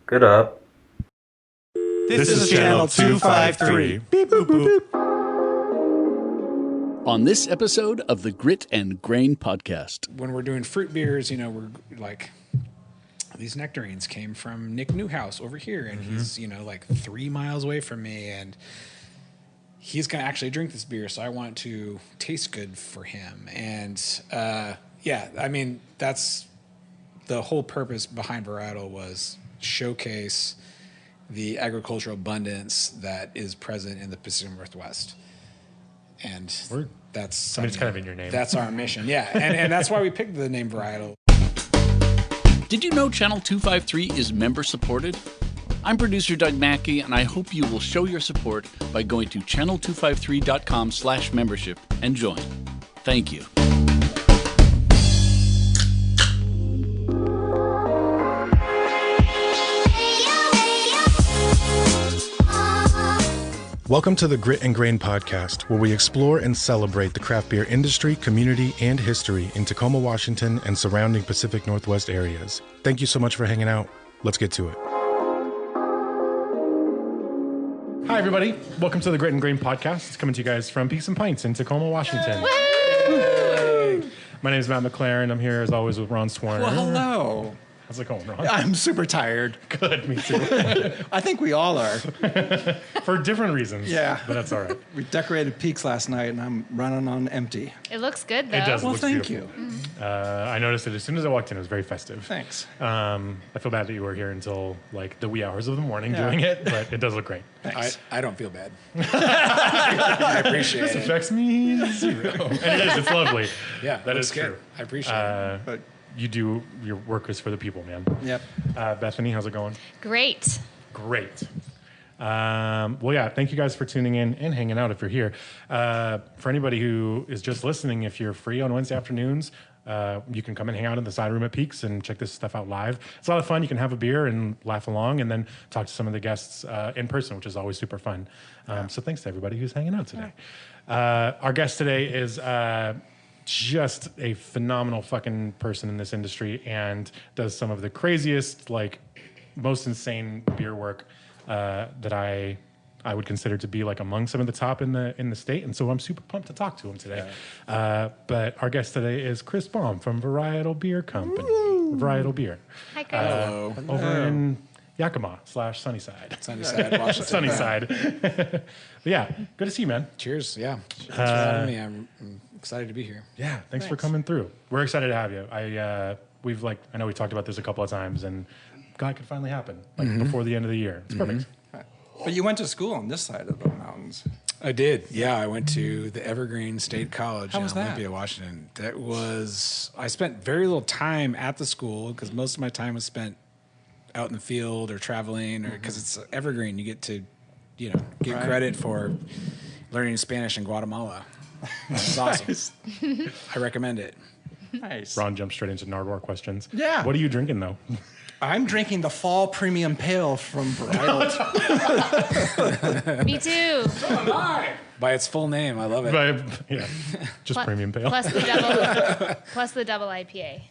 Good up. This is channel 253. Beep, boop, boop. On this episode of the Grit and Grain Podcast. When we're doing fruit beers, we're like, these nectarines came from Nick Newhouse over here, and he's, like 3 miles away from me, and he's going to actually drink this beer, so I want it to taste good for him. And, that's the whole purpose behind Varietal, was showcase the agricultural abundance that is present in the Pacific Northwest. And that's kind of in your name. That's our mission. Yeah. And that's why we picked the name Varietal. Did you know Channel 253 is member supported? I'm producer Doug Mackey, and I hope you will show your support by going to channel253.com/membership and join. Thank you. Welcome to the Grit and Grain Podcast, where we explore and celebrate the craft beer industry, community, and history in Tacoma, Washington, and surrounding Pacific Northwest areas. Thank you so much for hanging out. Let's get to it. Hi, everybody. Welcome to the Grit and Grain Podcast. It's coming to you guys from Peaks and Pints in Tacoma, Washington. My name is Matt McLaren. I'm here, as always, with Ron Swarner. Well, hello. How's it going, Ron? I'm super tired. Good, me too. I think we all are. For different reasons. Yeah. But that's all right. We decorated Peaks last night, and I'm running on empty. It looks good, though. It does. Well, Looks thank beautiful. you. I noticed it as soon as I walked in. It was very festive. Thanks. I feel bad that you were here until like the wee hours of the morning Yeah. doing it, but it does look great. Thanks. I don't feel bad. I appreciate This it. affects me zero. And it is. It's lovely. Yeah, that looks is good. true. I appreciate it. But You do your work is for the people, man. yep. Bethany, how's it going? Great. Great. Well, yeah, thank you guys for tuning in and hanging out if you're here. For anybody who is just listening, if you're free on Wednesday afternoons, you can come and hang out in the side room at Peaks and check this stuff out live. It's a lot of fun. You can have a beer and laugh along and then talk to some of the guests in person, which is always super fun. So thanks to everybody who's hanging out today. Our guest today is just a phenomenal fucking person in this industry and does some of the craziest, like most insane beer work that I would consider to be like among some of the top in the state, and so I'm super pumped to talk to him today. But our guest today is Chris Baum from Varietal Beer Company. Varietal Beer. Hi, Chris. Over in Yakima / Sunnyside. Sunnyside, Washington. Sunnyside. But yeah, good to see you, man. Cheers. Yeah. Thanks for having me. I'm excited to be here. Yeah, thanks for coming through. We're excited to have you. I know we talked about this a couple of times, and God, it could finally happen before the end of the year. It's perfect. But you went to school on this side of the mountains. I did. Yeah, I went to the Evergreen State College How in was that? Olympia, Washington. I spent very little time at the school because most of my time was spent out in the field or traveling, or because it's Evergreen, you get to, get Right. credit for learning Spanish in Guatemala. It's awesome. I recommend it. Nice. Ron jumped straight into Nardwar questions. Yeah. What are you drinking, though? I'm drinking the Fall Premium Pale from Varietal. Me too. By its full name, I love it. Yeah, just Plus- premium pale. Plus the double IPA.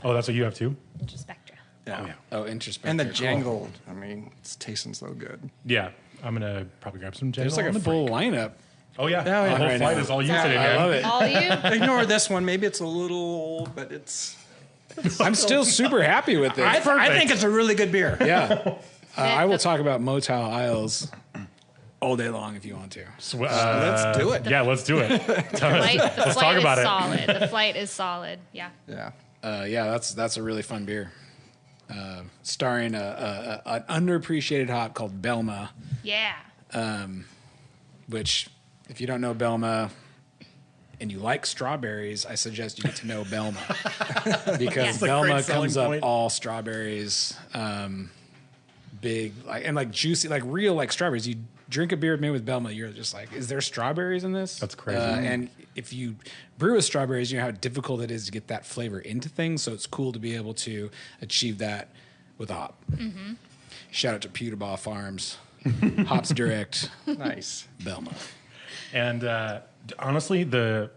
Oh, that's what you have too? Introspectra. Yeah. Oh, introspective. And the Cool. jangled. I mean, it's tasting so good. Yeah, I'm gonna probably grab some. There's like on a the full break. lineup. Oh yeah, Yeah, the yeah. whole Right flight now. is all you Sorry. today, I man. love it. All you? Ignore this one. Maybe it's a little old, but it's. I'm still super happy with it. I think it's a really good beer. Yeah. I will talk about Motel Isles all day long if you want to. Let's do it. Yeah, let's do it. The flight talk about is it. solid. The flight is solid. Yeah. Yeah. That's a really fun beer. Starring an underappreciated hop called Belma, Yeah. which, if you don't know Belma and you like strawberries, I suggest you get to know Belma because That's a great Belma selling comes up point. all strawberries, big and juicy, like real like strawberries. You drink a beer made with Belma, you're just like, is there strawberries in this? That's crazy. And if you brew with strawberries, you know how difficult it is to get that flavor into things. So it's cool to be able to achieve that with a hop. Mm-hmm. Shout out to Pewterbaugh Farms, Hops Direct, Nice. Belma. And honestly, the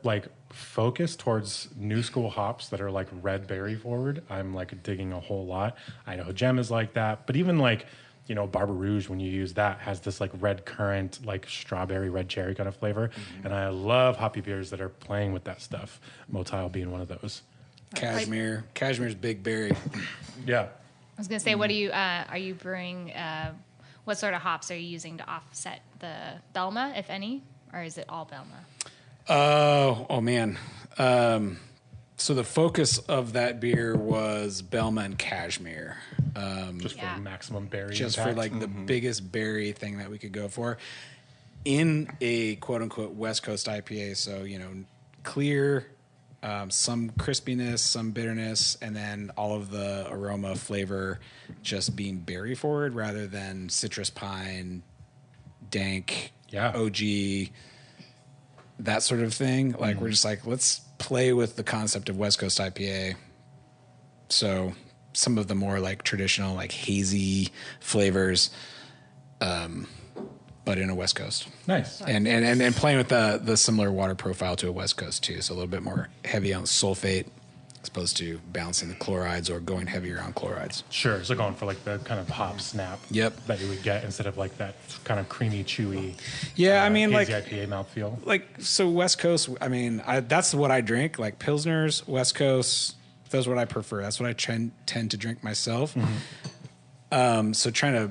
focus towards new school hops that are like red berry forward, I'm like digging a whole lot. Idaho Gem is like that, but even like, you know, Barber Rouge, when you use that, has this like red currant, like strawberry, red cherry kind of flavor. And I love hoppy beers that are playing with that stuff. Motile being one of those. Cashmere's big berry. Yeah. I was gonna say, what do you are you brewing? What sort of hops are you using to offset the Belma, if any, or is it all Belma? Oh man. So the focus of that beer was Belma and Cashmere. Just for maximum berry Just impact. for like the biggest berry thing that we could go for in a quote unquote West Coast IPA. So, you know, clear, some crispiness, some bitterness, and then all of the aroma flavor just being berry forward rather than citrus pine, dank, OG, that sort of thing. Like we're just like, let's play with the concept of West Coast IPA. So some of the more like traditional, like hazy flavors, but in a West Coast. Nice. And playing with the similar water profile to a West Coast too. So a little bit more heavy on sulfate as opposed to balancing the chlorides or going heavier on chlorides. Sure. So going for like the kind of hop snap that you would get instead of like that kind of creamy, chewy, I mean, hazy like IPA mouthfeel. Like, so West Coast, I mean, that's what I drink, like Pilsners, West Coast, those are what I prefer. That's what I tend to drink myself. So trying to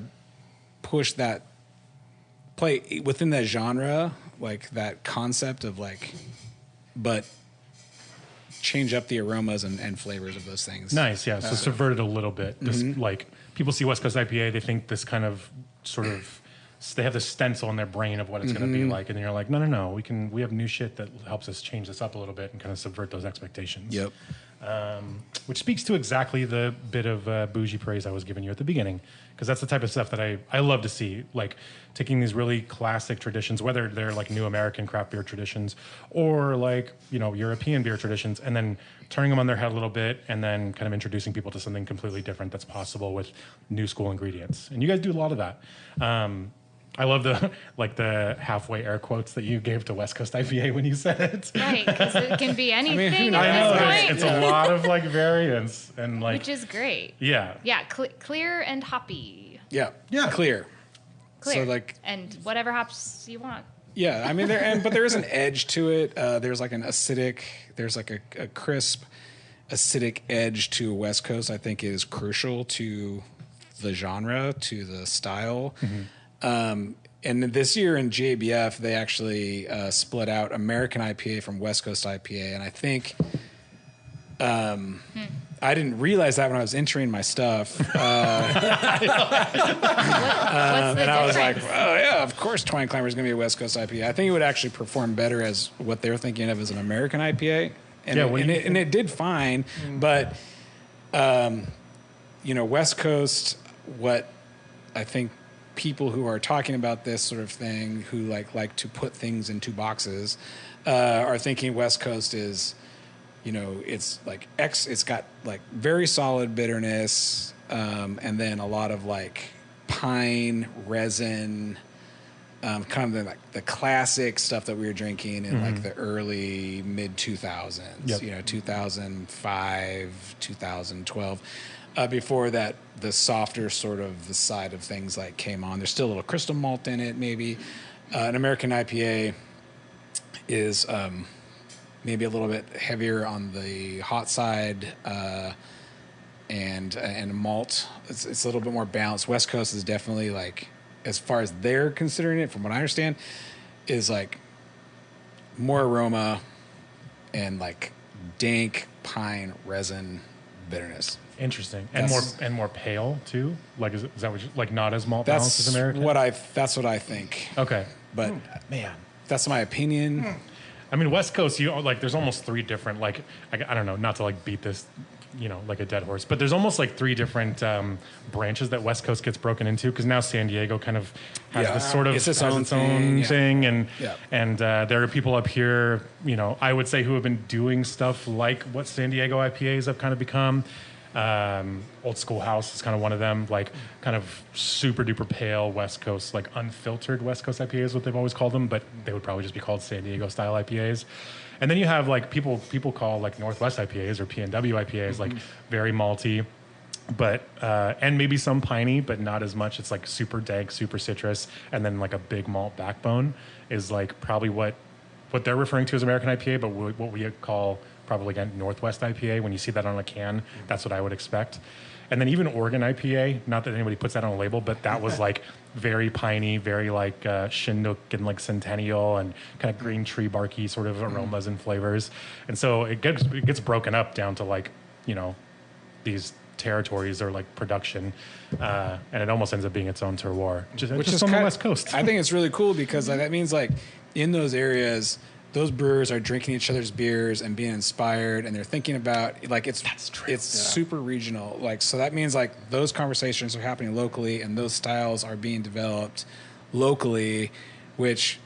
push that, play within that genre, like that concept of like, but change up the aromas and flavors of those things. Nice, yeah. So subvert it a little bit. Just like people see West Coast IPA, they think this kind of sort of they have this stencil in their brain of what it's going to be like, and then you're like, no, we have new shit that helps us change this up a little bit and kind of subvert those expectations. Yep. Which speaks to exactly the bit of bougie praise I was giving you at the beginning, because that's the type of stuff that I love to see, like taking these really classic traditions, whether they're like new American craft beer traditions or like, you know, European beer traditions, and then turning them on their head a little bit and then kind of introducing people to something completely different that's possible with new school ingredients. And you guys do a lot of that. I love the halfway air quotes that you gave to West Coast IPA when you said it. Right, because it can be anything I know, at this point. it's a lot of like variance and like, Which is great. yeah. Yeah, clear and hoppy. Yeah. Clear. Clear. So like, and whatever hops you want. yeah, I mean, but there is an edge to it. There's like an acidic, there's like a crisp, acidic edge to West Coast. I think is crucial to the genre, to the style. And this year in JBF, they actually split out American IPA from West Coast IPA, and I think I didn't realize that when I was entering my stuff. What's the And I was like, difference? oh, yeah, of course Twine Climber is going to be a West Coast IPA. I think it would actually perform better as what they're thinking of as an American IPA. And it did fine. But, you know, West Coast, what I think people who are talking about this sort of thing, who like to put things in two boxes, are thinking West Coast is, you know, it's like it's got like very solid bitterness, and then a lot of like pine resin, kind of the classic stuff that we were drinking in like the early mid 2000s, you know, 2005, 2012. Before that, the softer sort of the side of things like came on. There's still a little crystal malt in it, maybe. An American IPA is maybe a little bit heavier on the hot side, and malt. It's a little bit more balanced. West Coast is definitely like, as far as they're considering it, from what I understand, is like more aroma and like dank pine resin bitterness. Interesting. And more pale too? Like is that what you, like not as malt balanced as That's American? that's what I think. Okay. But Man. that's my opinion. I mean, West Coast, you like, there's almost three different, like, I don't know, not to like beat this, you know, like a dead horse, but there's almost like three different branches that West Coast gets broken into, because now San Diego kind of has this sort of It's its has own its own thing, thing, Yeah. and there are people up here, you know, I would say who have been doing stuff like what San Diego IPAs have kind of become. Old Schoolhouse is kind of one of them, like kind of super duper pale West Coast, like unfiltered West Coast IPAs is what they've always called them, but they would probably just be called San Diego style IPAs. And then you have like people call like Northwest IPAs or PNW IPAs, like very malty, but and maybe some piney, but not as much. It's like super dank, super citrus, and then like a big malt backbone is like probably what they're referring to as American IPA, but what we call probably again Northwest IPA. When you see that on a can, that's what I would expect. And then even Oregon IPA, not that anybody puts that on a label, but that was like very piney, very like Chinook and like Centennial and kind of green tree barky sort of aromas and flavors. And so it gets broken up down to like, you know, these territories or like production, and it almost ends up being its own terroir, which is on the West Coast. I think it's really cool because that means like in those areas, those brewers are drinking each other's beers and being inspired, and they're thinking about like it's super regional. Like so that means like those conversations are happening locally, and those styles are being developed locally, which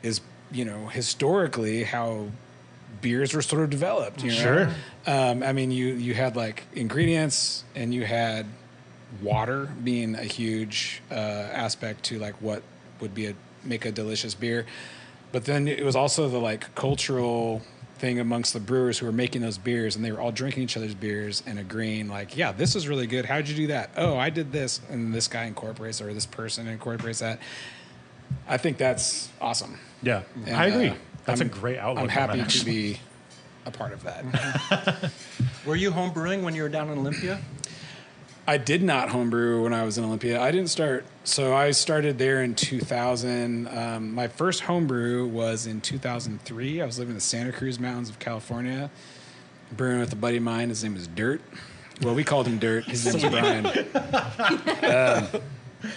is historically how beers were sort of developed. Sure. I mean, you had like ingredients, and you had water being a huge aspect to like what would make a delicious beer. But then it was also the like cultural thing amongst the brewers who were making those beers, and they were all drinking each other's beers and agreeing like, yeah, this is really good. How'd you do that? Oh, I did this. And this guy incorporates, or this person incorporates that. I think that's awesome. Yeah, And, I agree. That's a great outlook. I'm happy to be a part of that. Were you home brewing when you were down in Olympia? I did not homebrew when I was in Olympia. I didn't start. So I started there in 2000. My first homebrew was in 2003. I was living in the Santa Cruz Mountains of California, brewing with a buddy of mine. His name was Dirt. Well, we called him Dirt. His name was Brian.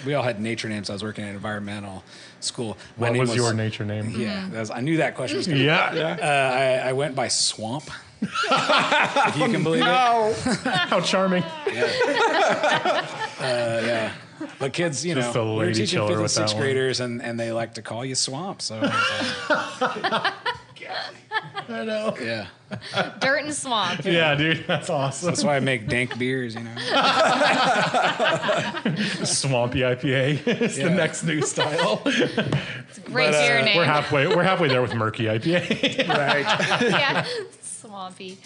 We all had nature names. I was working at environmental school. What was your nature name? Yeah, I knew that question was coming. Yeah. I went by Swamp. If you can believe it. How charming. Yeah. But kids, Just a we were lady teaching killer 5th and with that 6th one. graders, and they like to call you Swamp. So, I know. yeah. Dirt and swamp. Yeah, dude, that's awesome. That's why I make dank beers, Swampy IPA is the next new style. It's a great beer name. We're halfway there with murky IPA. Right. Yeah, swampy.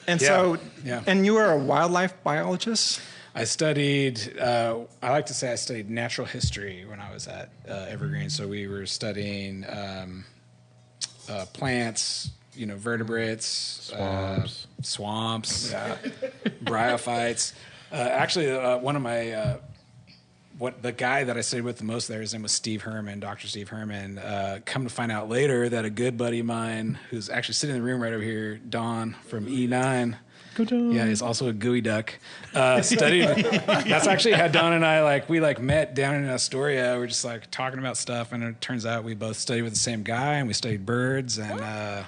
And Yeah. and you were a wildlife biologist? I studied, I like to say I studied natural history when I was at Evergreen. So we were studying plants, vertebrates, swamps, bryophytes. Actually, one of my the guy that I studied with the most there, his name was Steve Herman, Dr. Steve Herman. Come to find out later that a good buddy of mine, who's actually sitting in the room right over here, Don from E9. Go Don. Yeah, he's also a gooey duck. Studied. That's actually how Don and I we met down in Astoria. We're just like talking about stuff, and it turns out we both studied with the same guy, and we studied birds, and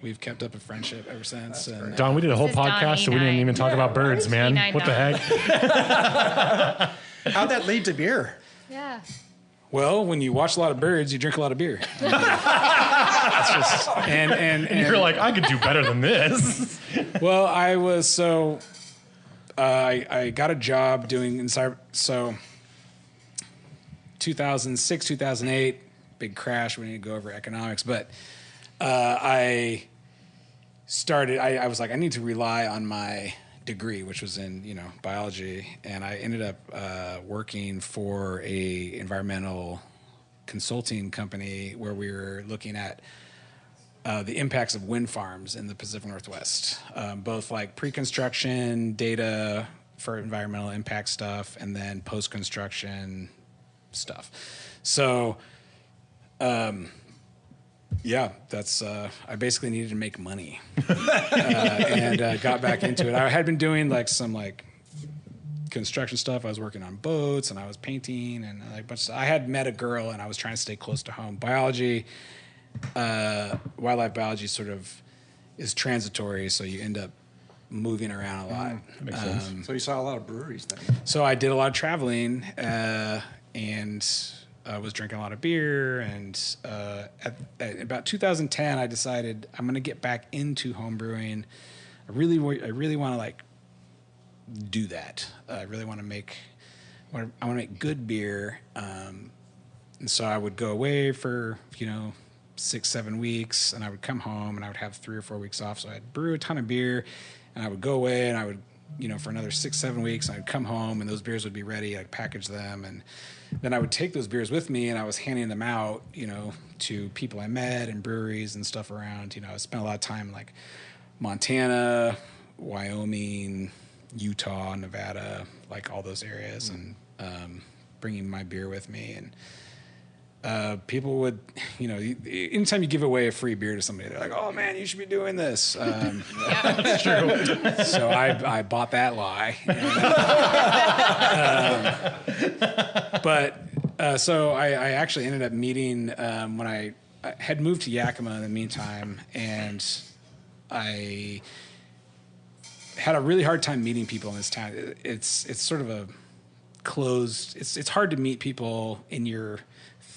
we've kept up a friendship ever since. And, Don, we did a whole This is Don podcast, so we didn't E9. even talk about birds, man. E9 What the Don. heck? How'd that lead to beer? Yeah. well, when you watch a lot of birds, you drink a lot of beer. That's just, and You're like, I could do better than this. well, I was so I got a job doing inside. So 2006, 2008, big crash. We need to go over economics, but I started. I was like, I need to rely on my degree, which was in biology, and I ended up working for a environmental consulting company where we were looking at the impacts of wind farms in the Pacific Northwest, both like pre-construction data for environmental impact stuff, and then post-construction stuff. So, yeah, that's I basically needed to make money, and got back into it. I had been doing some construction stuff. I was working on boats, and I was painting, and but I had met a girl, and I was trying to stay close to home. Biology, wildlife biology, sort of is transitory, so you end up moving around a lot. That makes sense. So you saw a lot of breweries then? So I did a lot of traveling, and I was drinking a lot of beer. And at about 2010, I decided I'm going to get back into home brewing. really want to like do that. I really want to make good beer. And so I would go away for, 6-7 weeks, and I would come home and I would have 3 or 4 weeks off. So I'd brew a ton of beer, and I would go away, and I would, for another 6-7 weeks, I'd come home, and those beers would be ready. I'd package them, and then I would take those beers with me, and I was handing them out, to people I met and breweries and stuff around. I spent a lot of time like Montana, Wyoming, Utah, Nevada, like all those areas, and bringing my beer with me. And people would, anytime you give away a free beer to somebody, they're like, "Oh man, you should be doing this." That's true. So I bought that lie. So I actually ended up meeting when I had moved to Yakima in the meantime, and I had a really hard time meeting people in this town. It's sort of a closed. It's hard to meet people in your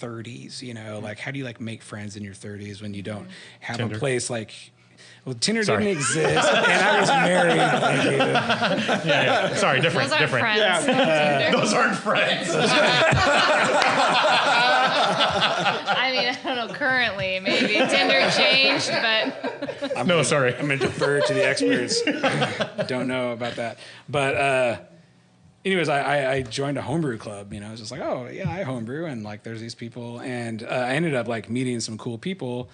30s. Like how do you like make friends in your 30s when you don't have Tinder. a place like. Well, Tinder Sorry. didn't exist, and I was married. Thank you. Yeah. Sorry, different. Those aren't different. friends. Those aren't friends. I mean, I don't know. Currently, maybe Tinder changed, but No, sorry. I'm going to defer to the experts. Don't know about that. But anyways, I joined a homebrew club. I was just like, oh, yeah, I homebrew. And, like, there's these people. And I ended up, like, meeting some cool people.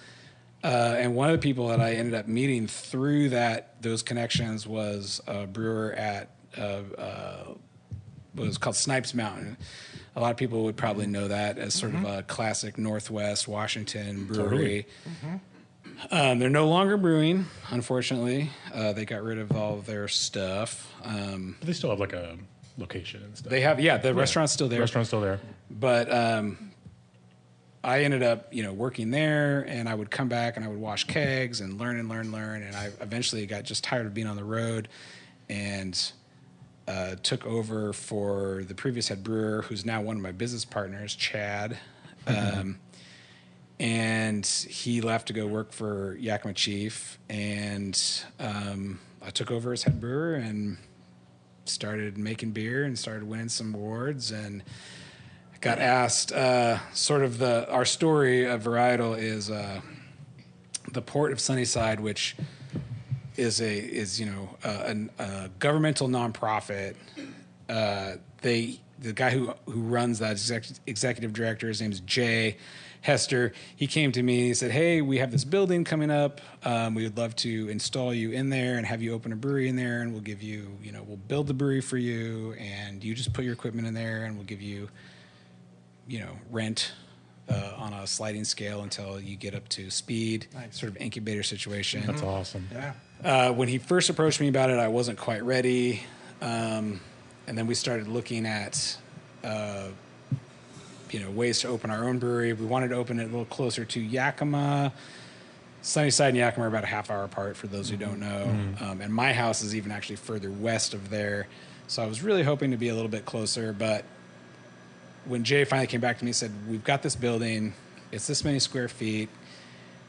And one of the people that I ended up meeting through those connections was a brewer at what was called Snipes Mountain. A lot of people would probably know that as sort of a classic Northwest Washington brewery. Totally. They're no longer brewing, unfortunately. They got rid of all of their stuff. But they still have like a location and stuff. They have, the restaurant's still there. The restaurant's still there. But I ended up, working there, and I would come back and I would wash kegs and learn. And I eventually got just tired of being on the road and took over for the previous head brewer, who's now one of my business partners, Chad. And he left to go work for Yakima Chief, and I took over as head brewer and started making beer and started winning some awards, and got asked sort of our story of Varietal is the Port of Sunnyside, which is a governmental nonprofit. The guy who runs that executive director, his name's Jay Hester. He came to me and he said, "Hey, we have this building coming up. We would love to install you in there and have you open a brewery in there, and we'll give you, we'll build the brewery for you, and you just put your equipment in there, and we'll give you, rent on a sliding scale until you get up to speed." Nice. Sort of incubator situation. That's awesome. Yeah. When he first approached me about it, I wasn't quite ready. And then we started looking at, ways to open our own brewery. We wanted to open it a little closer to Yakima. Sunnyside and Yakima are about a half hour apart, for those who don't know. And my house is even actually further west of there. So I was really hoping to be a little bit closer. But when Jay finally came back to me and said, "We've got this building. It's this many square feet.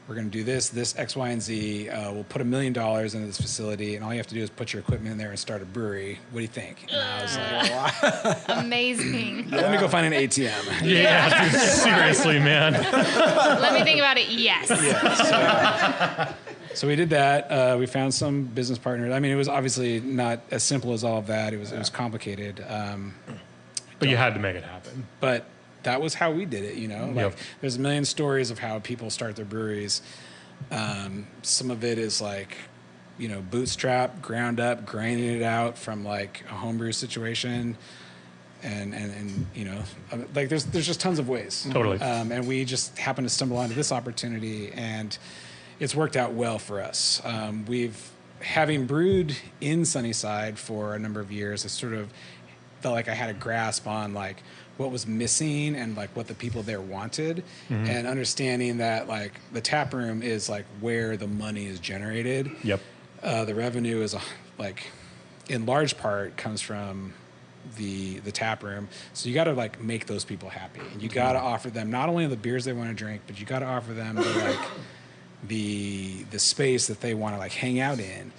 We're going to do this, X, Y, and Z. We'll put $1 million into this facility, and all you have to do is put your equipment in there and start a brewery. What do you think?" And I was like, amazing. "Let me go find an ATM." Yeah, dude, seriously, man. Let me think about it. Yes. So we did that. We found some business partners. I mean, it was obviously not as simple as all of that. It was complicated. But you had to make it happen. But that was how we did it, Like, Yep. there's a million stories of how people start their breweries. Some of it is like, bootstrap, ground up, grinding it out from like a homebrew situation, and like there's just tons of ways. Totally. And we just happened to stumble onto this opportunity, and it's worked out well for us. Having brewed in Sunnyside for a number of years, I sort of felt like I had a grasp on like what was missing and like what the people there wanted, and understanding that like the tap room is like where the money is generated. Yep. The revenue is like in large part comes from the tap room. So you got to like make those people happy, and you got to offer them not only the beers they want to drink, but you got to offer them the like the space that they want to like hang out in.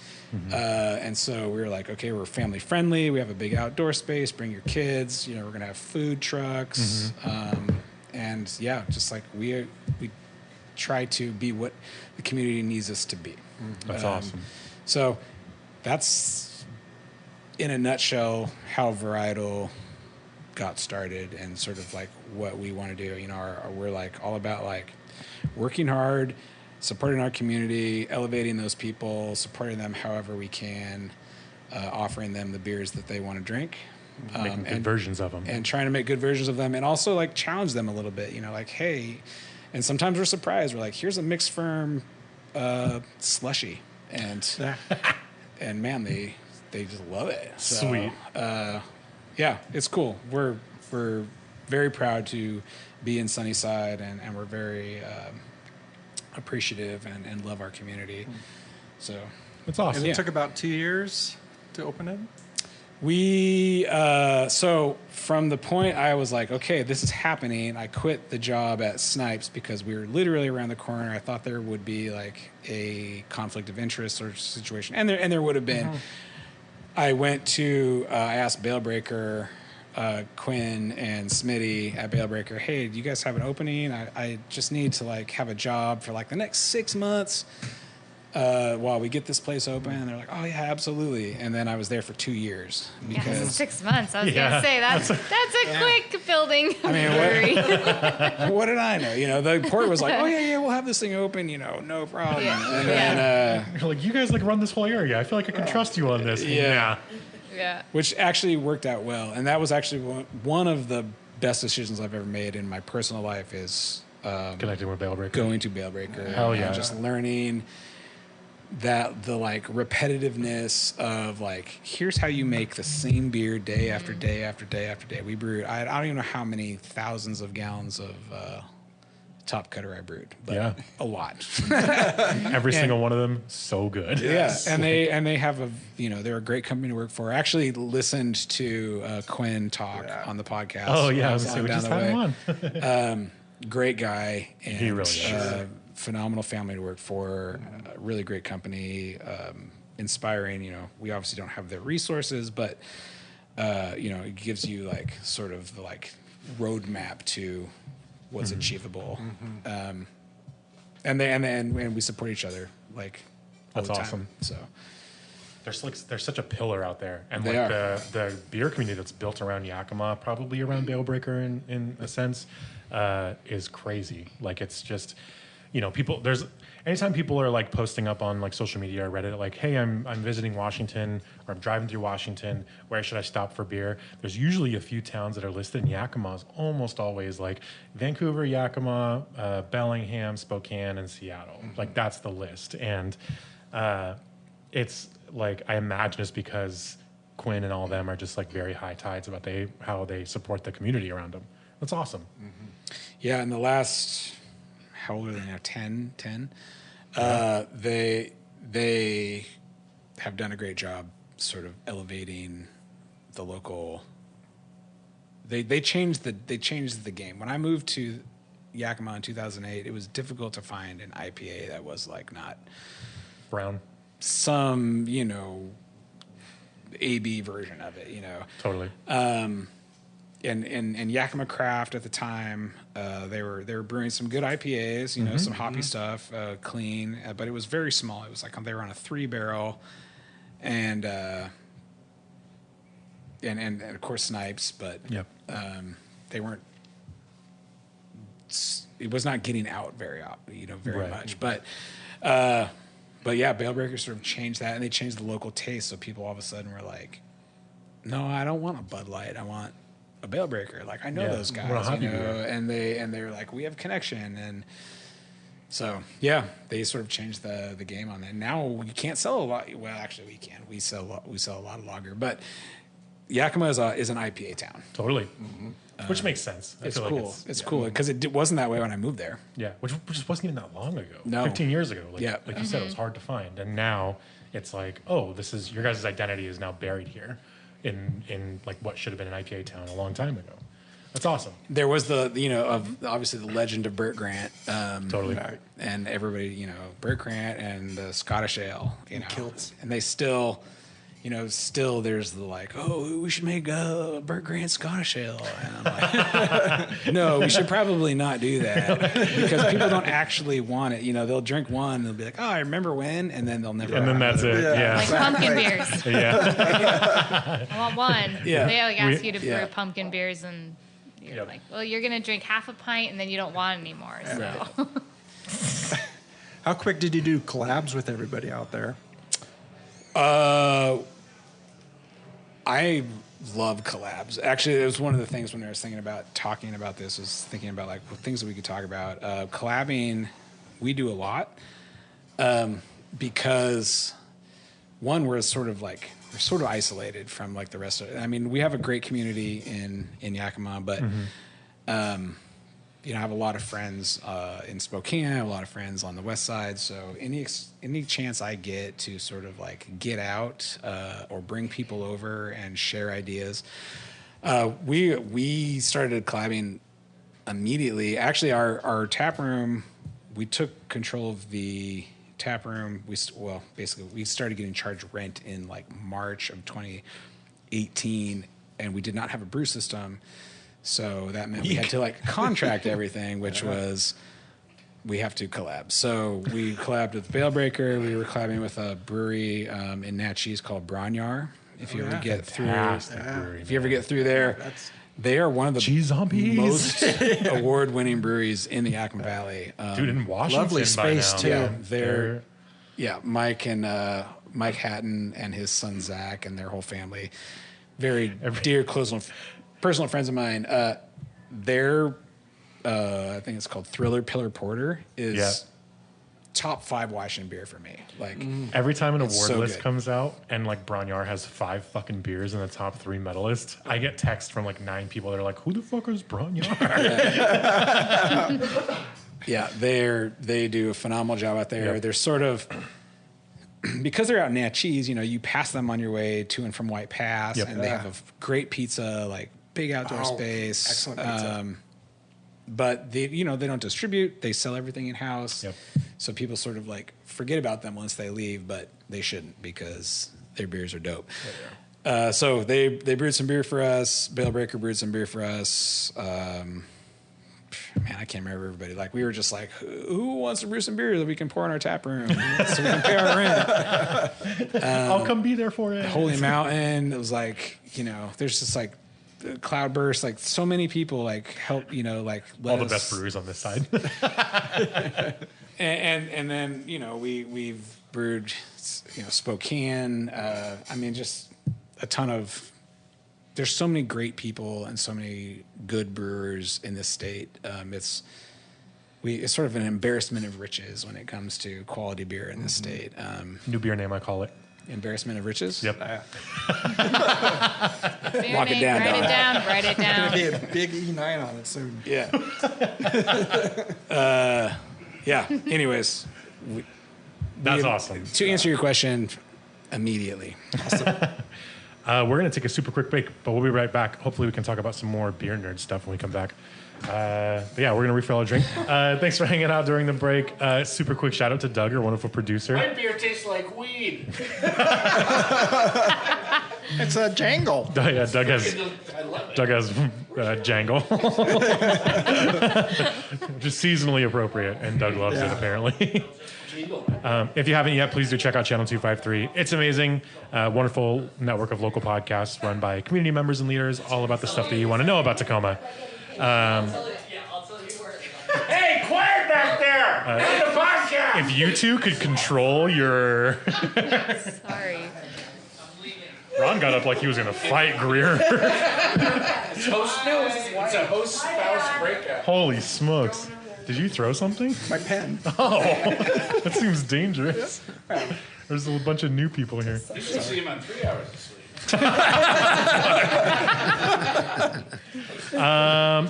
And so we were like, okay, we're family friendly. We have a big outdoor space. Bring your kids. You know, we're gonna have food trucks. And yeah, just like we try to be what the community needs us to be. That's awesome. So that's in a nutshell how Varietal got started and sort of like what we want to do. You know, we're like all about like working hard, supporting our community, elevating those people, supporting them however we can, offering them the beers that they want to drink. Making good versions of them. And trying to make good versions of them and also like challenge them a little bit, you know, like, hey, and sometimes we're surprised. We're like, here's a mixed firm slushy. And and man, they just love it. So, Sweet. Yeah, it's cool. We're very proud to be in Sunnyside and we're very appreciative and love our community. So It's awesome. And it took about 2 years to open it. we so from the point I was like, okay, this is happening, I quit the job at Snipes because we were literally around the corner. I thought there would be like a conflict of interest or situation, and there would have been. I went to I asked Bale Breaker, Quinn and Smitty at Bale Breaker, hey, do you guys have an opening? I just need to like have a job for like the next 6 months while we get this place open. And they're like, oh yeah, absolutely. And then I was there for 2 years Yeah, because 6 months. I was Yeah. gonna say that's a quick building. I mean, brewery. what did I know? You know, the port was like, oh yeah, we'll have this thing open, you know, no problem. Yeah. And then You're like, you guys like run this whole area. I feel like I can trust you on this. Yeah. Yeah. which actually worked out well. And that was actually one of the best decisions I've ever made in my personal life is Connected with Bale Breaker. going to Bale Breaker. Hell yeah. And just learning that the like repetitiveness of like, here's how you make the same beer day after day after day after day. We brewed, I don't even know how many thousands of gallons of top cutter I brewed, but Yeah. a lot. Every single one of them, so good. Yeah, and they have they're a great company to work for. I actually listened to Quinn talk on the podcast. Oh yeah, I was on gonna say, we down just the had him way. on. Great guy, and He really is. phenomenal family to work for. Really great company, inspiring. You know, we obviously don't have their resources, but it gives you like sort of the like roadmap to what's achievable. And we support each other like all That's the time. awesome. So. There's such a pillar out there, and They like are. the beer community that's built around Yakima, probably around Bale Breaker in a sense, is crazy. Like it's just, anytime people are like posting up on like social media or Reddit, like, hey, I'm visiting Washington or I'm driving through Washington. Where should I stop for beer? There's usually a few towns that are listed, and Yakima is almost always like Vancouver, Yakima, Bellingham, Spokane, and Seattle. Like that's the list, and it's like I imagine it's because Quinn and all of them are just like very high tides about how they support the community around them. That's awesome. Yeah, in the last, how old are they now? 10? They have done a great job sort of elevating the local. They changed the game. When I moved to Yakima in 2008, it was difficult to find an IPA that was like not Brown. some, AB version of it, Totally. and Yakima Craft at the time, they were brewing some good IPAs, some hoppy stuff, clean, but it was very small. It was like they were on a 3-barrel, and of course Snipes, but Yep. they weren't. It was not getting out very Right. much, but yeah, Bale Breaker sort of changed that, and they changed the local taste, so people all of a sudden were like, no, I don't want a Bud Light, I want a Bale Breaker. Like I know Yeah, those what a guys, hobby beer. and they were like, we have connection, and so yeah, they sort of changed the game on that. Now you can't sell a lot. Well, actually, we can. We sell a lot of lager, but Yakima is an IPA town. Totally. Which makes sense. I It's feel cool. like It's cool because it wasn't that way when I moved there. Yeah, which just wasn't even that long ago. No. 15 years ago. Like, Yeah. like you said, it was hard to find, and now it's like, oh, this is your guys' identity is now buried here, in like what should have been an IPA town a long time ago. That's awesome. There was obviously the legend of Burt Grant. Totally. And everybody, Burt Grant and the Scottish Ale, kilts. And they still, still there's the like, oh, we should make Burt Grant Scottish Ale. And I'm like, no, we should probably not do that because people don't actually want it. They'll drink one and they'll be like, oh, I remember when, and then they'll never. And then that's it. Yeah. Like pumpkin beers. Yeah. I want one. Yeah. They like ask you to brew yeah. pumpkin beers, and you're like, well, you're gonna drink half a pint, and then you don't want it anymore. So. How quick did you do collabs with everybody out there? I love collabs. Actually, it was one of the things when I was thinking about talking about this, was thinking about like things that we could talk about. Collabing, we do a lot because one, we're sort of isolated from like the rest of it. I mean, we have a great community in Yakima, but I have a lot of friends in Spokane. I have a lot of friends on the west side. So any chance I get to sort of like get out or bring people over and share ideas, we started collabing immediately. Actually, our tap room, we took control of the tap room. We started getting charged rent in like March of 2018, and we did not have a brew system. So that meant we had to like contract everything, which was we have to collab. So we collabed with Bale Breaker. We were collabing with a brewery in Natchez called Bronyar. If you ever get through there, they are one of the Cheese zombies. most award-winning breweries in the Yakima Valley. Dude, in Washington lovely space, by too. now. Yeah, Mike Hatton and his son Zach and their whole family, very dear, close, personal friends of mine. Their I think it's called Thriller Pillar Porter is top 5 Washington beer for me. Like Every time an award so list good. comes out and like Bronyar has 5 fucking beers in the top 3 medalists, I get text from like 9 people that are like, who the fuck is Bronyar? Yeah, they do a phenomenal job out there. Yep. They're sort of because they're out in Natchez, you pass them on your way to and from White Pass, Yep. and they have a great pizza, like big outdoor space. Excellent pizza. But they don't distribute. They sell everything in house. Yep. So people sort of like forget about them once they leave, but they shouldn't because their beers are dope. So they brewed some beer for us. Bale Breaker brewed some beer for us. Man, I can't remember everybody. Like we were just like, who wants to brew some beer that we can pour in our tap room so we can pay our rent? I'll come be there for it. Holy Mountain. It was like, there's just like Cloudburst, like so many people like help, like let All the us, best breweries on this side. and then we've brewed Spokane. I mean, just a ton of. There's so many great people and so many good brewers in this state. It's sort of an embarrassment of riches when it comes to quality beer in this state. New beer name, I call it. Embarrassment of riches. Yep. Beer Lock it name, down, write it down. Be a big E9 on it soon. Yeah. Yeah. Anyways, That's awesome. to answer your question, immediately. We're going to take a super quick break, but we'll be right back. Hopefully we can talk about some more beer nerd stuff when we come back. But yeah, we're going to refill our drink. Thanks for hanging out during the break. Super quick shout out to Doug, our wonderful producer. My beer tastes like weed. It's a jangle. Yeah, Doug has jangle. Which is seasonally appropriate, and Doug loves it apparently. If you haven't yet, please do check out Channel 253. It's amazing. Wonderful network of local podcasts run by community members and leaders, all about the stuff that you want to know about Tacoma. Hey, quiet back there! It's a podcast! If you two could control your... Sorry. Ron got up like he was going to fight Greer. It's a host-spouse breakup. Holy smokes. Did you throw something? My pen. Oh, that seems dangerous. There's a bunch of new people here. You should see him on 3 hours of sleep.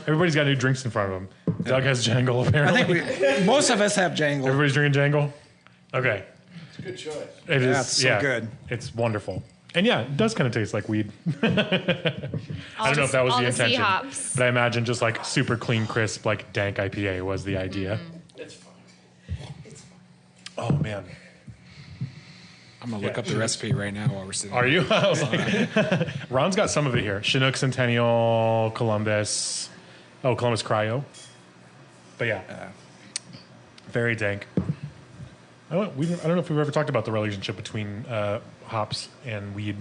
Everybody's got new drinks in front of them. Doug has Jangle, apparently. I think most of us have jangle. Everybody's drinking Jangle? Okay. It's a good choice. It is. That's so good. It's wonderful. And yeah, it does kind of taste like weed. I don't know if that was the intention, hops. but I imagine just like super clean, crisp, like dank IPA was the idea. It's fine. It's fine. Oh man, I'm gonna look up the recipe right now while we're sitting. are you? I was like, Ron's got some of it here: Chinook, Centennial, Columbus. Oh, Columbus Cryo. But yeah, very dank. I don't know if we've ever talked about the relationship between hops and weed,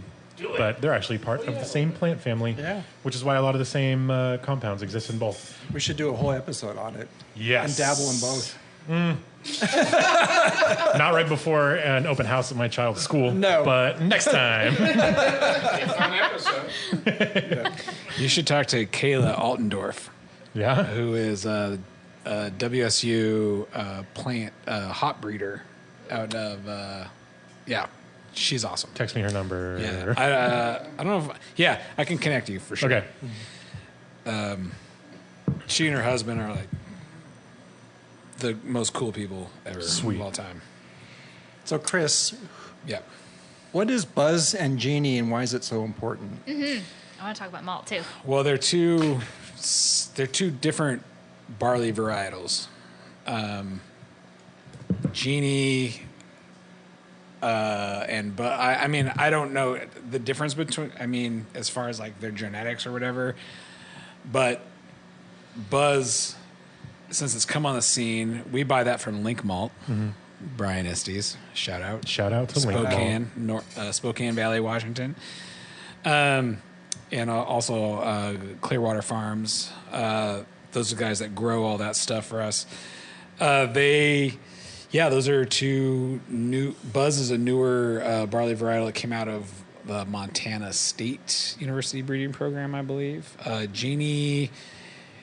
but they're actually part of the same plant family, which is why a lot of the same compounds exist in both. We should do a whole episode on it. Yes. And dabble in both. Not right before an open house at my child's school. No. But next time. Fun episode. You should talk to Kayla Altendorf, Yeah. who is a WSU plant hop breeder out of she's awesome. Text me her number. Yeah, I don't know if I can connect you for sure. Okay. She and her husband are like the most cool people ever Sweet. of all time. So, Chris, Yeah. what is Buzz and Genie, and why is it so important? I want to talk about malt too. Well, they're two different barley varietals. Genie but I mean, I don't know the difference between, I mean, as far as like their genetics or whatever, but Buzz, since it's come on the scene, we buy that from Link Malt. Brian Estes, shout out to Link Malt. Spokane Valley, Washington. And also Clearwater Farms. Those are guys that grow all that stuff for us. Those are two new. Buzz is a newer barley varietal that came out of the Montana State University breeding program, I believe. Genie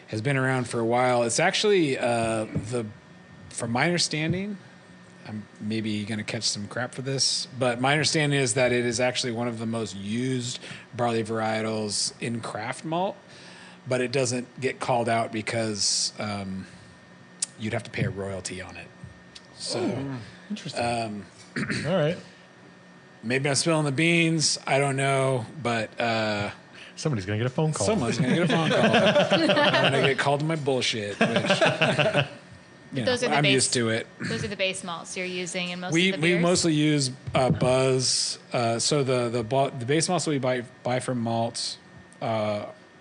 has been around for a while. It's actually from my understanding, I'm maybe going to catch some crap for this, but my understanding is that it is actually one of the most used barley varietals in craft malt, but it doesn't get called out because you'd have to pay a royalty on it. So, Interesting. All right. maybe I'm spilling the beans. I don't know, but Somebody's going to get a phone call. someone's going to get a phone call. I'm going to get called to my bullshit, which Those are the I'm base, used to it. Those are the base malts you're using in most We of the beers. mostly use Buzz. So the base malts that we buy from malts,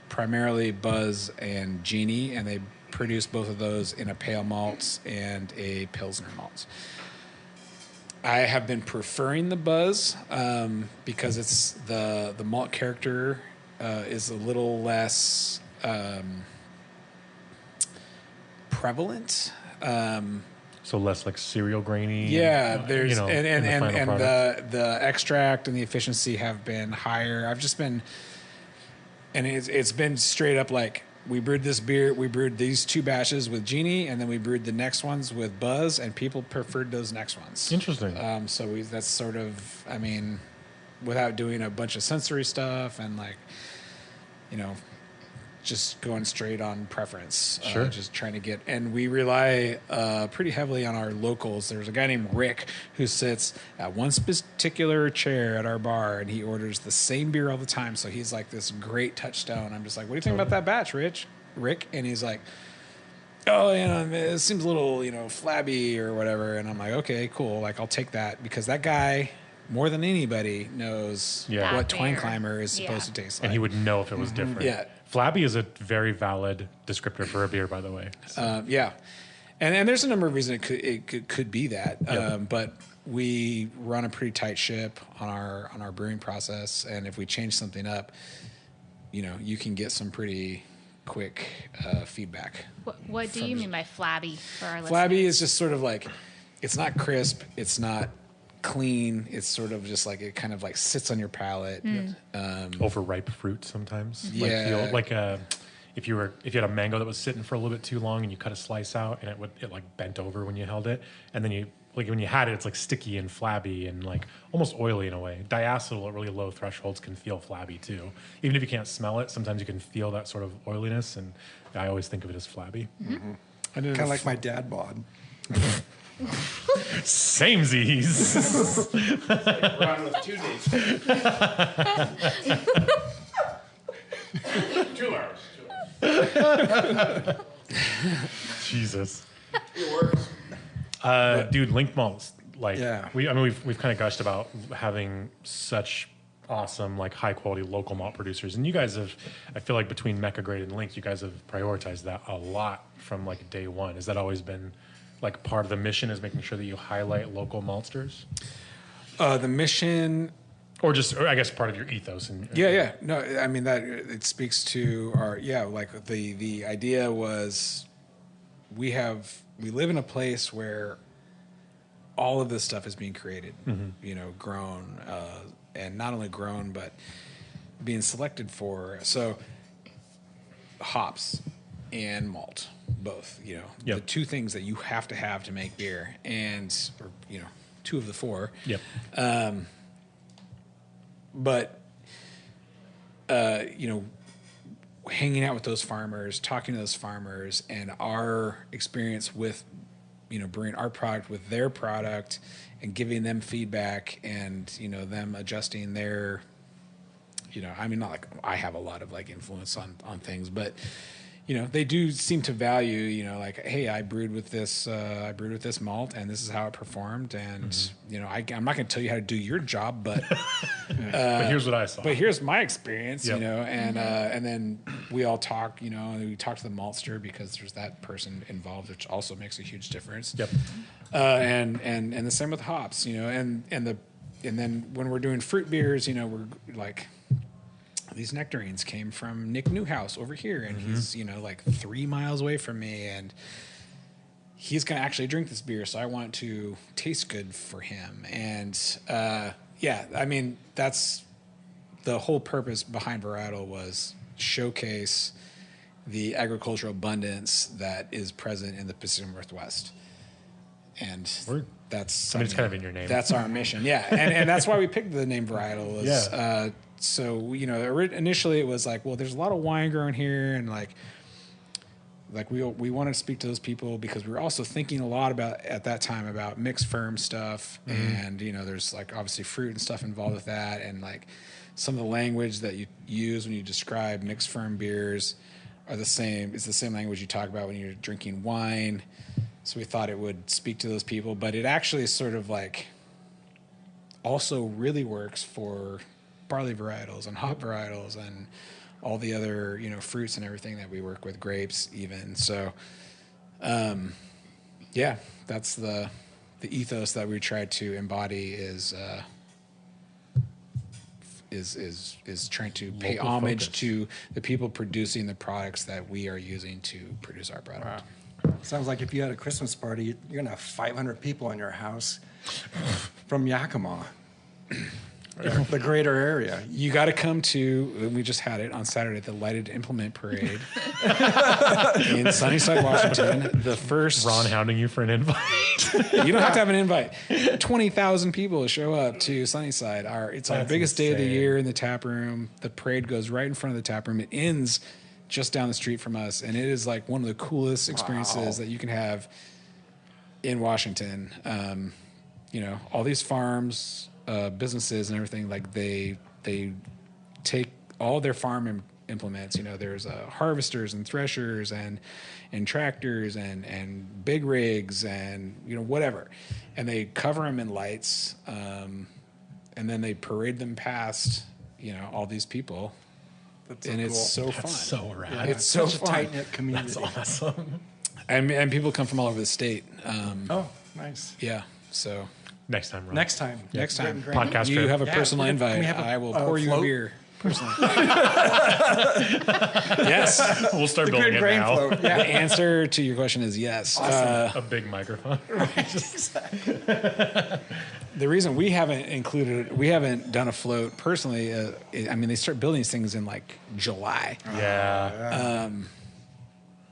primarily Buzz and Genie, and they produce both of those in a pale malts and a Pilsner malts. I have been preferring the Buzz because it's the malt character is a little less prevalent. So less like cereal grainy. Yeah, there's in the final and product. the extract and the efficiency have been higher. I've just been, and it's been straight up like we brewed this beer, we brewed these two batches with Genie, and then we brewed the next ones with Buzz, and people preferred those next ones. Interesting. So that's sort of, I mean, without doing a bunch of sensory stuff and like, just going straight on preference. Sure. Just trying to get, and we rely pretty heavily on our locals. There's a guy named Rick who sits at one particular chair at our bar, and he orders the same beer all the time. So he's like this great touchstone. I'm just like, what do you think about that batch, Rick? And he's like, oh, it seems a little, flabby or whatever. And I'm like, okay, cool. Like, I'll take that because that guy, more than anybody, knows Yeah. what That Twine beer. Climber is Yeah. supposed to taste like. and he would know if it was different. Yeah. Flabby is a very valid descriptor for a beer, by the way. Yeah, and there's a number of reasons it could be that, Yep. but we run a pretty tight ship on our brewing process, and if we change something up, you can get some pretty quick feedback. What do you mean by flabby for our Flabby listeners? is just sort of like it's not crisp, it's not clean, it's sort of just like it kind of like sits on your palate. Overripe fruit sometimes. Yeah. If you had a mango that was sitting for a little bit too long and you cut a slice out and it like bent over when you held it, and then when you had it, it's like sticky and flabby and like almost oily in a way. Diacetyl at really low thresholds can feel flabby too. Even if you can't smell it, sometimes you can feel that sort of oiliness, and I always think of it as flabby. Kind of like my dad bod. Samesies. Run with 2 days. 2 hours. 2 hours. Jesus. It works. Dude, Link malts. Like, Yeah. we've kind of gushed about having such awesome, like, high quality local malt producers, and you guys have, I feel like between Mecca Grade and Link, you guys have prioritized that a lot from like day one. Has that always been like part of the mission, is making sure that you highlight local maltsters, The mission. or I guess part of your ethos? And Yeah. No, I mean that it speaks to our like the idea was we live in a place where all of this stuff is being created, grown, and not only grown but being selected for. So hops and malt, both, the 2 things that you have to make beer, and 2 of the 4. Yep. But hanging out with those farmers, talking to those farmers, and our experience with, brewing our product with their product and giving them feedback, and, them adjusting their, not like I have a lot of like influence on things, but, they do seem to value, like, hey, I brewed with this malt, and this is how it performed. And, I'm not going to tell you how to do your job, but, but here's what I saw. but here's my experience, Yep. and then we all talk, and we talk to the maltster, because there's that person involved, which also makes a huge difference. Yep. And the same with hops, and then when we're doing fruit beers, we're like, these nectarines came from Nick Newhouse over here, and he's, like 3 miles away from me, and he's going to actually drink this beer, so I want it to taste good for him. And that's the whole purpose behind Varietal, was showcase the agricultural abundance that is present in the Pacific Northwest. And that's, it's kind of in your name. That's our mission. Yeah. And that's why we picked the name Varietal. So, initially it was like, well, there's a lot of wine growing here, and like we wanted to speak to those people, because we were also thinking a lot at that time about mixed ferm stuff, and there's like obviously fruit and stuff involved with that, and like some of the language that you use when you describe mixed ferm beers are the same. It's the same language you talk about when you're drinking wine. So we thought it would speak to those people, but it actually sort of like also really works for barley varietals and hop varietals and all the other, fruits and everything that we work with, grapes even. So, that's the ethos that we try to embody, is trying to pay Local homage focus. to the people producing the products that we are using to produce our product. Sounds like if you had a Christmas party, you're going to have 500 people in your house from Yakima, the greater area. You got to come to, we just had it on Saturday, the Lighted Implement Parade in Sunnyside, Washington. The first. Ron hounding you for an invite. You don't have to have an invite. 20,000 people show up to Sunnyside. It's our That's biggest day of the insane. year in the tap room. The parade goes right in front of the tap room. It ends just down the street from us, and it is like one of the coolest experiences that you can have in Washington. All these farms, businesses and everything, like they take all their farm implements. There's harvesters and threshers and tractors and big rigs and whatever, and they cover them in lights, and then they parade them past all these people. That's so And cool. it's so fun. That's so rad. Yeah, It's so such a fun. tight-knit community. That's awesome. And people come from all over the state. Oh, nice. Yeah. So Next time, Ron. Next time. next time, Great. Podcast you trip. have a Yeah, personal can we invite. have a- I will a pour you a float? beer personally. Yes. We'll start The building good it grain now. float. The answer to your question is yes. A big microphone. The reason we haven't done a float personally, they start building these things in like July Yeah.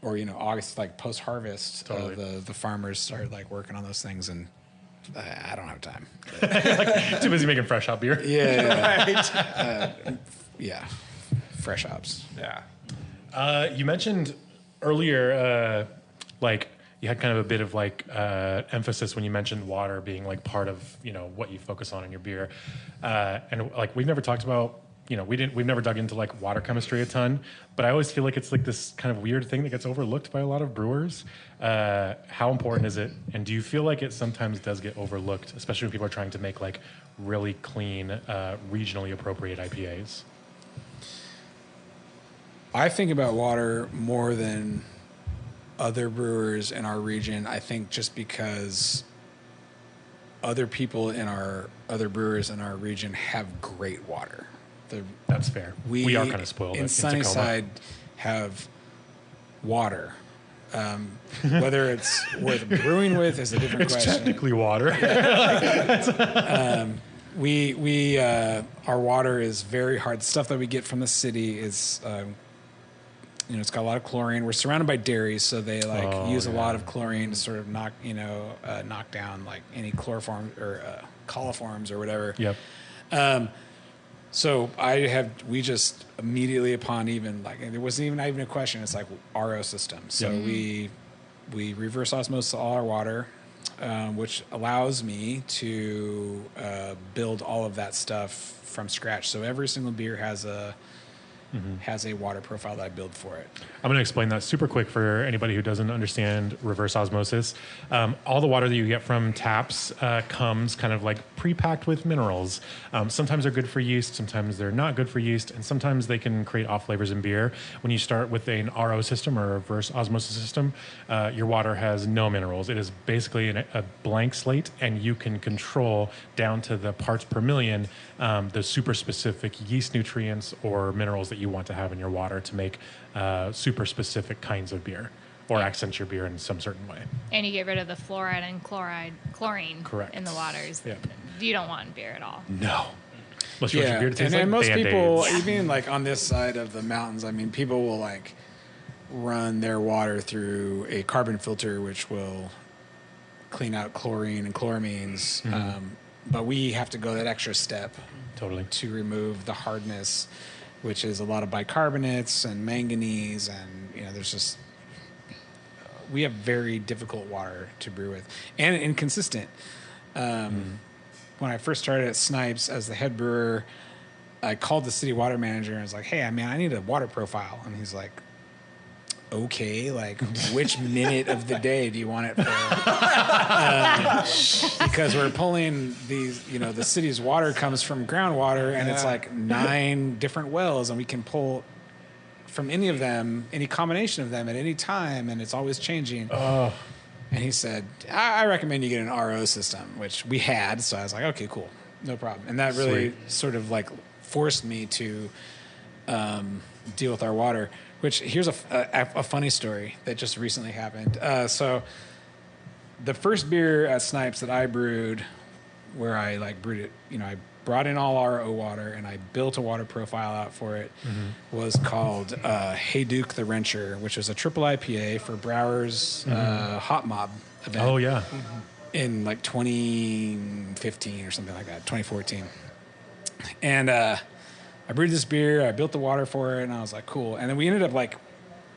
or August, like post harvest. Totally. The farmers start like working on those things, and I don't have time. Too busy making fresh hop beer. Yeah, yeah, fresh hops. Yeah. You mentioned earlier, you had kind of a bit of like emphasis when you mentioned water being like part of, you know, what you focus on in your beer. And like we've never talked about, you know, we've never dug into like water chemistry a ton, but I always feel like it's like this kind of weird thing that gets overlooked by a lot of brewers. How important is it? And do you feel like it sometimes does get overlooked, especially when people are trying to make like really clean, regionally appropriate IPAs? I think about water more than other brewers in our region. I think just because other brewers in our region have great water. That's fair. We are kind of spoiled in Sunnyside have water. Whether it's worth brewing with is a different it's question. technically water. Our water is very hard. The stuff that we get from the city is, it's got a lot of chlorine. We're surrounded by dairies, so they use a lot of chlorine to sort of knock down like any chloroform or coliforms or whatever. Yep. So we just immediately upon there wasn't even a question. It's like RO system. So we reverse osmosis all our water, which allows me to build all of that stuff from scratch. So every single beer has a water profile that I build for it. I'm going to explain that super quick for anybody who doesn't understand reverse osmosis. All the water that you get from taps comes kind of like pre-packed with minerals. Sometimes they're good for yeast, sometimes they're not good for yeast, and sometimes they can create off flavors in beer. When you start with an RO system or a reverse osmosis system, your water has no minerals. It is basically a blank slate, and you can control down to the parts per million the super specific yeast nutrients or minerals that you want to have in your water to make super specific kinds of beer or accent your beer in some certain way. And you get rid of the fluoride and chlorine Correct. in the waters. Yeah. You don't want in beer at all. No. Unless you want your beer to taste and like most Band-Aids. people, even like on this side of the mountains, I mean, people will like run their water through a carbon filter, which will clean out chlorine and chloramines. But we have to go that extra step to remove the hardness, which is a lot of bicarbonates and manganese, and we have very difficult water to brew with and inconsistent. When I first started at Snipes as the head brewer, I called the city water manager and was like, "Hey, I need a water profile," and he's like, "Okay, like which minute of the day do you want it for?" Because we're pulling these, the city's water comes from groundwater, and it's like 9 different wells, and we can pull from any of them, any combination of them at any time, and it's always changing. And he said, I recommend you get an RO system, which we had. So I was like, okay, cool, no problem. And that really sort of like forced me to deal with our water. Which here's a funny story that just recently happened. So the first beer at Snipes that I brewed, where I like brewed it, I brought in all RO water and I built a water profile out for it, was called Hey Duke the Wrencher, which was a triple IPA for Brower's Hot Mob event. Oh, yeah. In like 2015 or something like that, 2014. And I brewed this beer, I built the water for it, and I was like, cool. And then we ended up like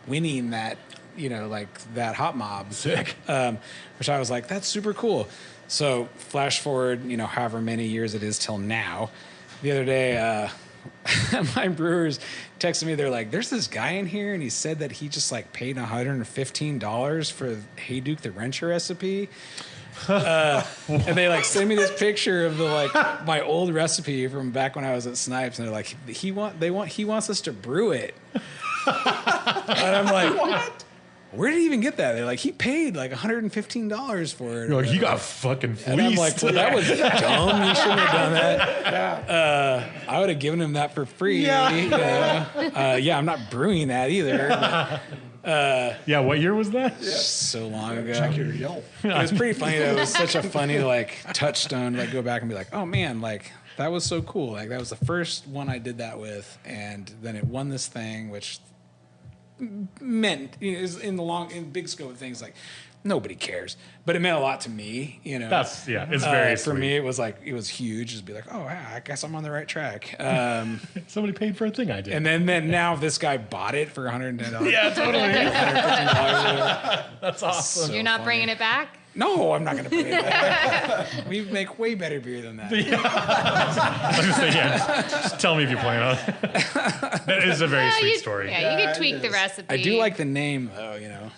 winning that, that Hot Mob. Sick. Which I was like, that's super cool. So flash forward, however many years it is till now. The other day, my brewers texted me. They're like, "There's this guy in here, and he said that he just like paid $115 for Hey Duke the Wrencher recipe." And they like send me this picture of the my old recipe from back when I was at Snipes, and they're like, he wants us to brew it. And I'm like, what? Where did he even get that? They're like, he paid like $115 for it. You're like, you got fucking fleeced. And I'm like, well, that was dumb. You shouldn't have done that. I would have given him that for free. Yeah, I'm not brewing that either. Yeah, what year was that? So long ago. Check your Yelp. It was pretty funny though. It was such a funny touchstone to go back and be like, oh man, that was so cool. Like that was the first one I did that with, and then it won this thing, which meant is in big scope of things, like nobody cares. But it meant a lot to me, you know. It's very for sweet. me. It was huge. Just be like, oh, yeah, I guess I'm on the right track. Somebody paid for a thing I did. And then now this guy bought it for $110. Yeah, totally. $115. That's awesome. You're not bringing it back? No, I'm not going to bring it back. We make way better beer than that. I was gonna say, just tell me if you plan on it. That is a very sweet story. Yeah, you can tweak the recipe. I do like the name, though, you know.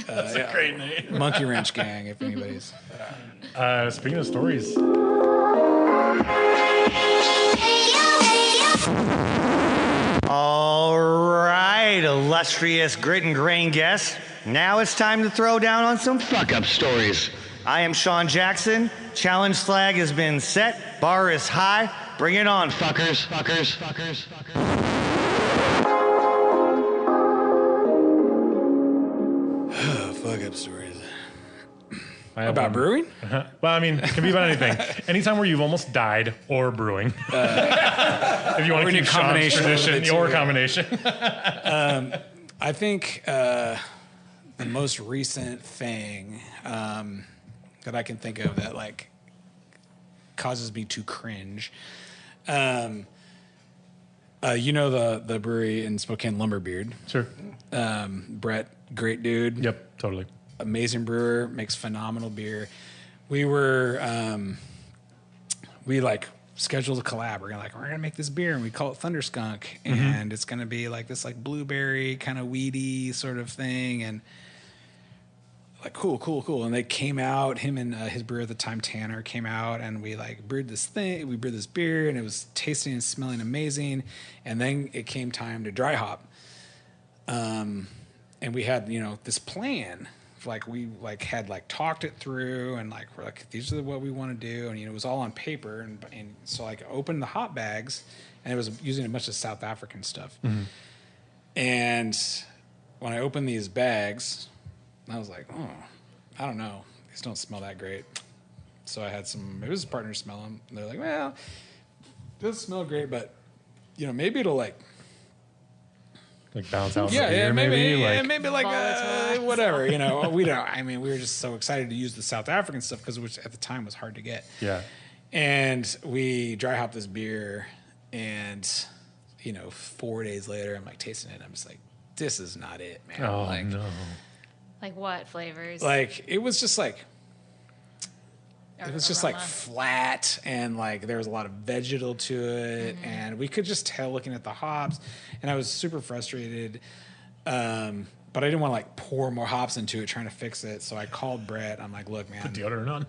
That's a great name. Monkey Wrench Gang, if anybody's. Speaking of stories. All right, illustrious grit and grain guests. Now it's time to throw down on some fuck-up stories. I am Sean Jackson. Challenge flag has been set. Bar is high. Bring it on, fuckers. Fuck-up stories. I have About one. brewing? Well, I mean, it can be about anything. Anytime where you've almost died or brewing. If you want to keep Sean's tradition or combination. I think the most recent thing that I can think of that like causes me to cringe. You know the brewery in Spokane, Lumberbeard. Sure. Brett, great dude. Yep, totally. Amazing brewer, makes phenomenal beer. We were we like scheduled a collab. We're gonna make this beer and we call it Thunder Skunk, and it's gonna be like this like blueberry kind of weedy sort of thing, and like cool. And they came out, him and his brewer at the time, Tanner, came out, and we like brewed this beer, and it was tasting and smelling amazing. And then it came time to dry hop, and we had this plan. Like we had talked it through, and we're like, these are what we want to do, and it was all on paper, and so I opened the hop bags, and it was using a bunch of South African stuff. And when I opened these bags, I was like, oh, I don't know, these don't smell that great. So I had some his partners smell them, and they're like, well, it doesn't smell great, but maybe it'll bounce out. Yeah, maybe Volatile. whatever. We don't. I mean, we were just so excited to use the South African stuff because which at the time was hard to get. Yeah. And we dry hopped this beer, and 4 days later, I'm tasting it, and I'm just like, this is not it, man. Oh no. Like what flavors? It was just it was just aroma? flat, and there was a lot of vegetal to it, and we could just tell looking at the hops, and I was super frustrated. But I didn't want to pour more hops into it trying to fix it. So I called Brett. I'm like, look, man, Put deodorant on.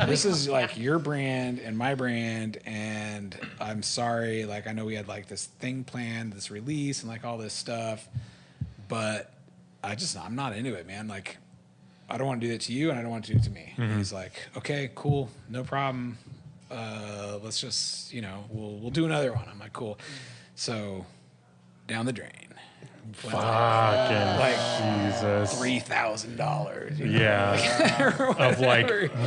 this is your brand and my brand, and I'm sorry. I know we had this thing planned, this release, and all this stuff, but I'm not into it, man. I don't want to do that to you, and I don't want to do it to me. And he's like, okay, cool, no problem. Let's just, we'll do another one. I'm like, cool. So down the drain. Fucking Jesus. $3,000. Yeah. Of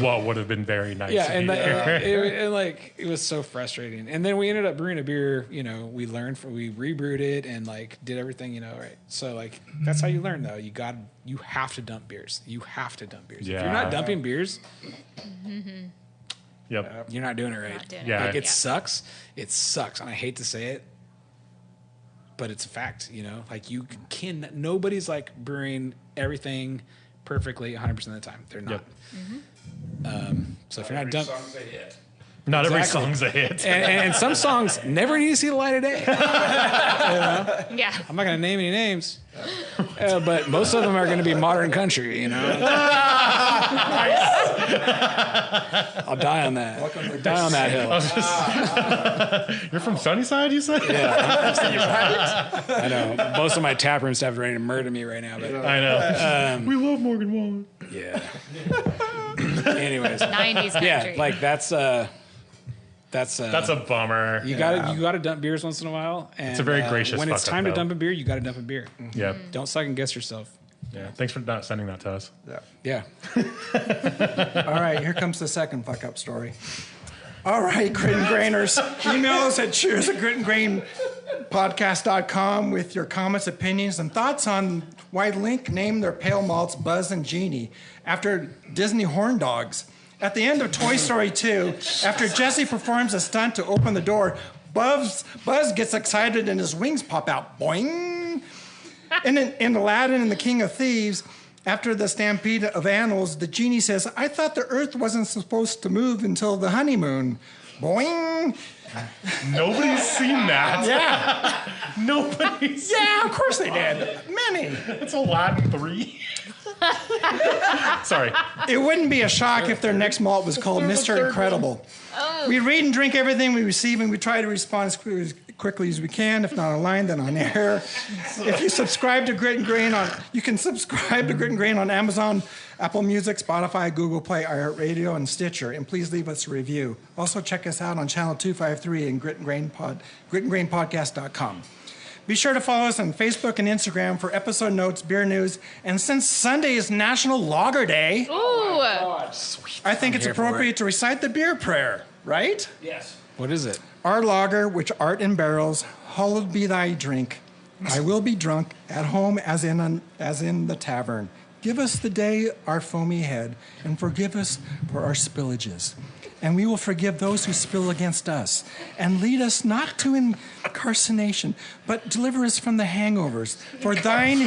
what would have been very nice. Yeah, and it, it was so frustrating. And then we ended up brewing a beer. We learned we rebrewed it and did everything. Right. So that's how you learn though. You have to dump beers. You have to dump beers. Yeah. If you're not dumping beers, Yep. you're not doing it right. Not doing Yeah. it. It sucks. It sucks, and I hate to say it, but it's a fact. You can. Nobody's brewing everything perfectly 100% of the time. They're not. Yep. So if you're not dumping. Song's a hit. Not every Exactly. song's a hit. And some songs never need to see the light of day. Yeah. I'm not going to name any names, but most of them are going to be modern country. I'll die on that. Die on that hill. You're from Sunnyside, you said? I know. Most of my taproom staff is ready to murder me right now. But I know. We love Morgan Wallen. yeah. Anyways, 90s country. yeah, that's That's a bummer. you gotta dump beers once in a while. And, It's a very gracious when it's fuck up, time to though. dump a beer, you gotta dump a beer. Yeah. Don't second guess yourself. Yeah. Thanks for not sending that to us. Yeah. All right, here comes the second fuck up story. All right, Grit and Grainers, email us at cheers@gritandgrainpodcast.com with your comments, opinions, and thoughts on why Link named their pale malts Buzz and Genie after Disney horn dogs. At the end of Toy Story 2, after Jesse performs a stunt to open the door, Buzz gets excited and his wings pop out. Boing! And in Aladdin and the King of Thieves, after the stampede of animals, the genie says, I thought the earth wasn't supposed to move until the honeymoon. Boing! Nobody's seen that. Yeah. Nobody's. Yeah, of course they did. Many. It's Aladdin 3. Sorry. It wouldn't be a shock if their next malt was called Mr. Incredible. We read and drink everything we receive, and we try to respond as quickly as we can. If not online, then on air. If you subscribe to Grit and Grain you can subscribe to Grit and Grain on Amazon, Apple Music, Spotify, Google Play, iHeartRadio, and Stitcher. And please leave us a review. Also check us out on Channel 253 and gritandgrainpodcast.com. Be sure to follow us on Facebook and Instagram for episode notes, beer news, and since Sunday is National Lager Day, I think it's appropriate to recite the beer prayer, right? Yes. What is it? Our lager, which art in barrels, hallowed be thy drink. I will be drunk at home as in the tavern. Give us the day our foamy head, and forgive us for our spillages. And we will forgive those who spill against us. And lead us not to incarceration, but deliver us from the hangovers. For thine... No,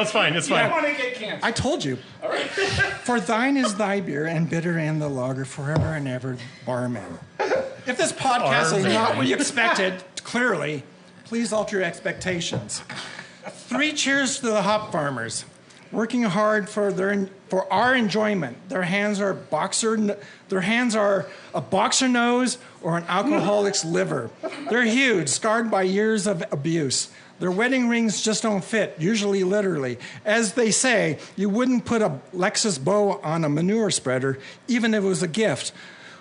it's fine. It's fine. I want to get cancer. I told you. All right. For thine is thy beer, and bitter and the lager, forever and ever, barman. If this podcast is not what you expected, clearly, please alter your expectations. 3 cheers to the hop farmers, working hard for our enjoyment. Their hands are a boxer nose or an alcoholic's liver. They're huge, scarred by years of abuse. Their wedding rings just don't fit, usually literally. As they say, you wouldn't put a Lexus bow on a manure spreader, even if it was a gift.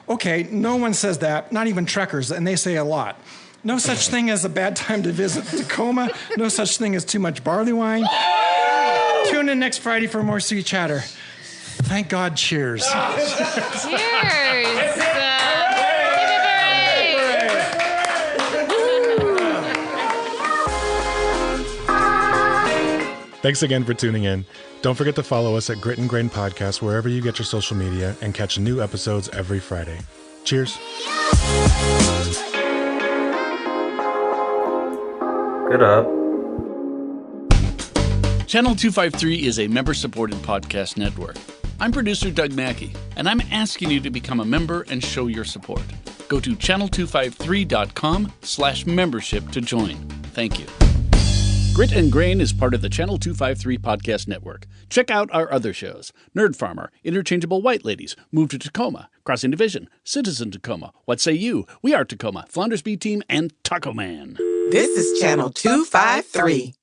Okay, no one says that, not even truckers, and they say a lot. No such thing as a bad time to visit Tacoma. No such thing as too much barley wine. Tune in next Friday for more sweet chatter. Thank God, cheers. Cheers. Thanks again for tuning in. Don't forget to follow us at Grit and Grain Podcast wherever you get your social media and catch new episodes every Friday. Cheers. Get up. Channel 253 is a member-supported podcast network. I'm producer Doug Mackey, and I'm asking you to become a member and show your support. Go to channel253.com/membership to join. Thank you. Grit and Grain is part of the Channel 253 podcast network. Check out our other shows: Nerd Farmer, Interchangeable White Ladies, Move to Tacoma, Crossing Division, Citizen Tacoma, What Say You, We Are Tacoma, Flounders B Team, and Taco Man. This is Channel 253.